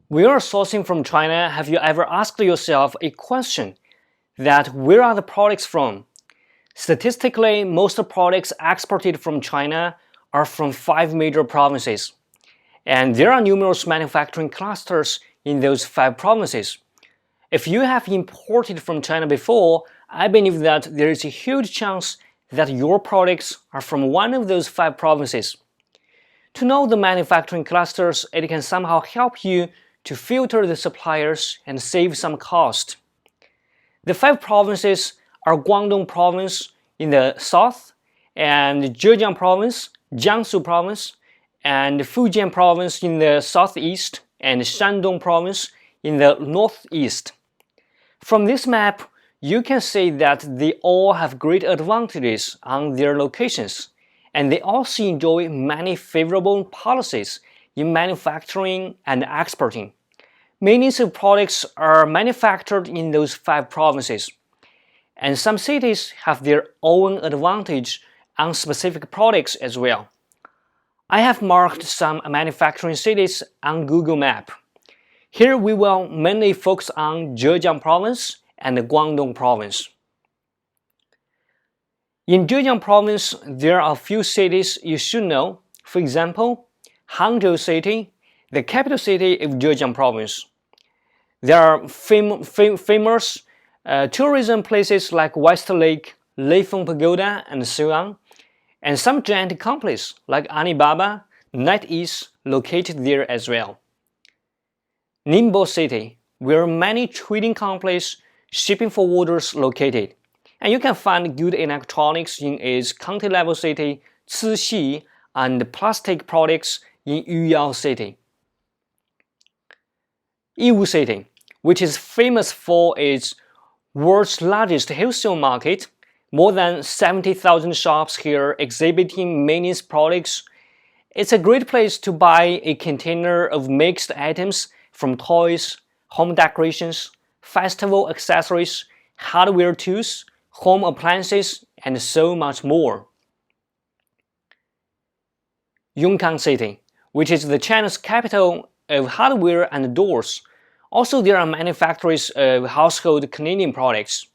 When you're sourcing from China, have you ever asked yourself a question that where are the products from? Statistically, most products exported from China are from 5 major provinces, and there are numerous manufacturing clusters in those 5 provinces. If you have imported from China before, I believe that there is a huge chance that your products are from one of those 5 provinces. To know the manufacturing clusters, it can somehow help you to filter the suppliers and save some cost. The 5 provinces are Guangdong province in the south, and Zhejiang province, Jiangsu province, and Fujian province in the southeast, and Shandong province in the northeast. From this map, you can see that they all have great advantages on their locations, and they also enjoy many favorable policies in manufacturing and exporting. Many of products are manufactured in those 5 provinces, and some cities have their own advantage on specific products as well. I have marked some manufacturing cities on Google Map. Here we will mainly focus on Zhejiang province and Guangdong province. In Zhejiang province, there are a few cities you should know. For example, Hangzhou City, the capital city of Zhejiang province. There are famous tourism places like West Lake, Leifeng Pagoda, and so on, and some giant companies like Alibaba, NetEase located there as well. Ningbo City, where many trading companies, shipping forwarders located, and you can find good electronics in its county-level city, Cixi, and plastic products in Yuyao City. Yiwu City, which is famous for its world's largest wholesale market, more than 70,000 shops here exhibiting many products. It's a great place to buy a container of mixed items from toys, home decorations, festival accessories, hardware tools, home appliances, and so much more. Yongkang City, which is the China's capital of hardware and doors. Also, there are manufacturers of household cleaning products.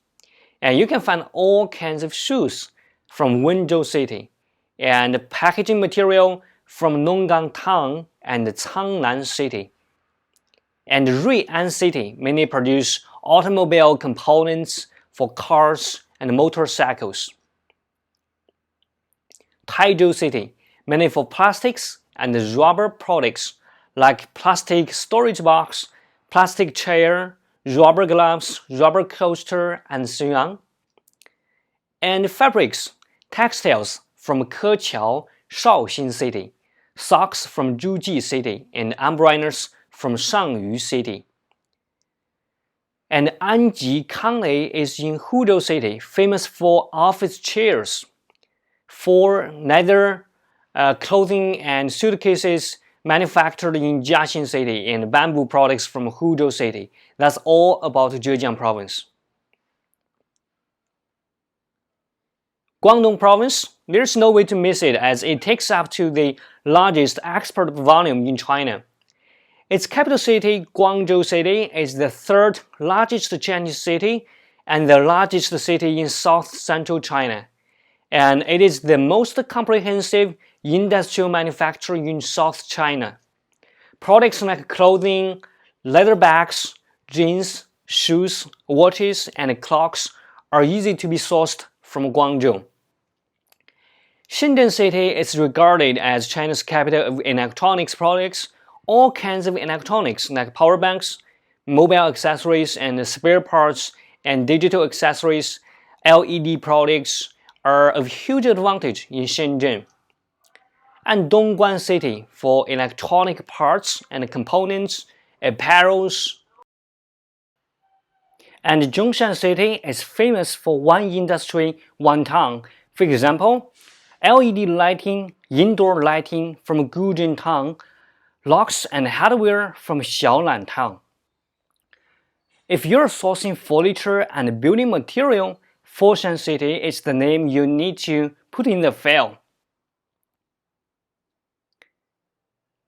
And you can find all kinds of shoes from Wenzhou City, and packaging material from Nonggang Town and Changnan City. And Rui'an City mainly produce automobile components for cars and motorcycles. Taizhou City, mainly for plastics and rubber products like plastic storage box, plastic chair, rubber gloves, rubber coaster, and so on. And fabrics, textiles from Keqiao, Shaoxing City, socks from Zhuji City, and umbrellas from Shangyu City. And Anji Kanglei is in Huzhou City, famous for office chairs. For leather, clothing, and suitcases manufactured in Jiaxing City, and bamboo products from Huzhou City. That's all about Zhejiang province. Guangdong province, there's no way to miss it as it takes up to the largest export volume in China. Its capital city, Guangzhou City, is the 3rd largest Chinese city and the largest city in south-central China. And it is the most comprehensive industrial manufacturing in South China. Products like clothing, leather bags, jeans, shoes, watches, and clocks are easy to be sourced from Guangzhou. Shenzhen City is regarded as China's capital of electronics products. All kinds of electronics like power banks, mobile accessories and spare parts, and digital accessories, LED products are of huge advantage in Shenzhen. And Dongguan City for electronic parts and components, apparels. And Zhongshan City is famous for one industry, one town. For example, LED lighting, indoor lighting from Guzheng Town, locks and hardware from Xiaolan Town. If you're sourcing furniture and building material, Foshan City is the name you need to put in the file.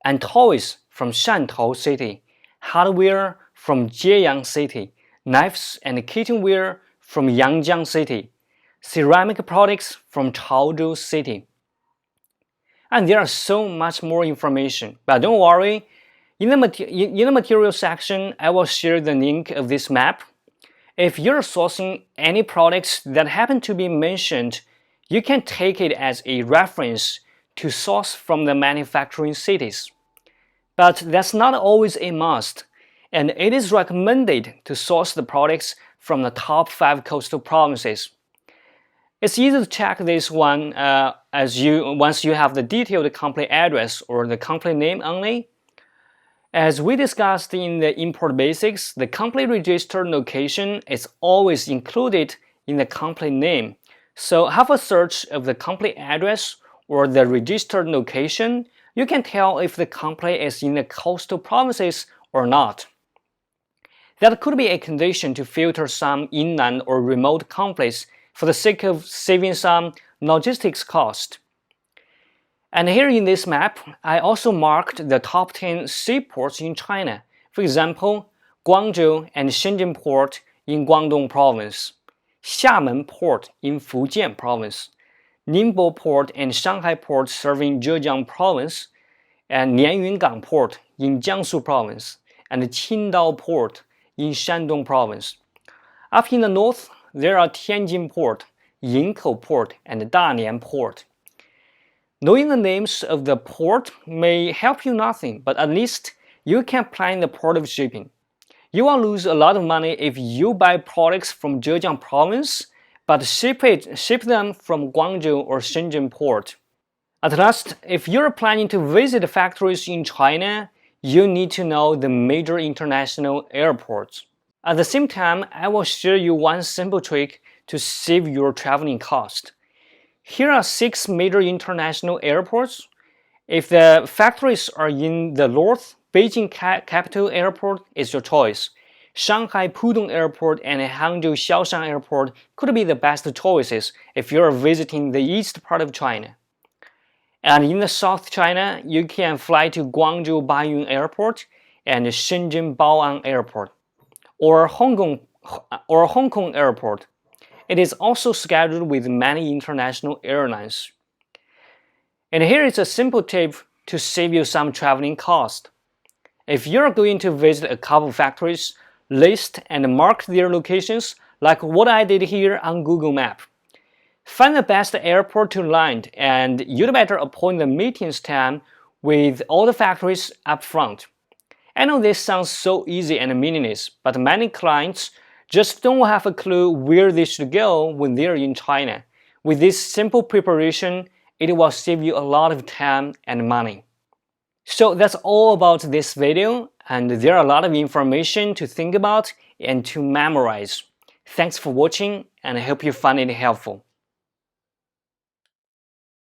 And toys from Shantou City, hardware from Jieyang City, knives and kitchenware from Yangjiang City, ceramic products from Chaozhou City. And there are so much more information, but don't worry, in the material section, I will share the link of this map. If you're sourcing any products that happen to be mentioned, you can take it as a reference to source from the manufacturing cities. But that's not always a must, and it is recommended to source the products from the top 5 coastal provinces. It's easy to check this one once you have the detailed company address or the company name only. As we discussed in the import basics, the company registered location is always included in the company name. So have a search of the company address or the registered location. You can tell if the company is in the coastal provinces or not. That could be a condition to filter some inland or remote companies for the sake of saving some logistics cost. And here in this map, I also marked the top 10 seaports in China. For example, Guangzhou and Shenzhen Port in Guangdong Province, Xiamen Port in Fujian Province, Ningbo Port and Shanghai Port serving Zhejiang Province, and Lianyungang Port in Jiangsu Province, and Qingdao Port in Shandong Province. Up in the north, there are Tianjin Port, Yingkou Port, and Dalian Port. Knowing the names of the port may help you nothing, but at least you can plan the port of shipping. You will lose a lot of money if you buy products from Zhejiang Province, but ship them from Guangzhou or Shenzhen Port. At last, if you're planning to visit factories in China, you need to know the major international airports. At the same time, I will share you one simple trick to save your traveling cost. Here are 6 major international airports. If the factories are in the north, Beijing Capital Airport is your choice. Shanghai Pudong Airport and Hangzhou Xiaoshan Airport could be the best choices if you are visiting the east part of China. And in the South China, you can fly to Guangzhou Baiyun Airport and Shenzhen Bao'an Airport, or Hong Kong Airport. It is also scheduled with many international airlines. And here is a simple tip to save you some traveling cost. If you're going to visit a couple factories, list and mark their locations like what I did here on Google Map. Find the best airport to land, and you'd better appoint the meetings time with all the factories up front. I know this sounds so easy and meaningless, but many clients just don't have a clue where they should go when they're in China. With this simple preparation, it will save you a lot of time and money. So that's all about this video, and there are a lot of information to think about and to memorize. Thanks for watching, and I hope you find it helpful.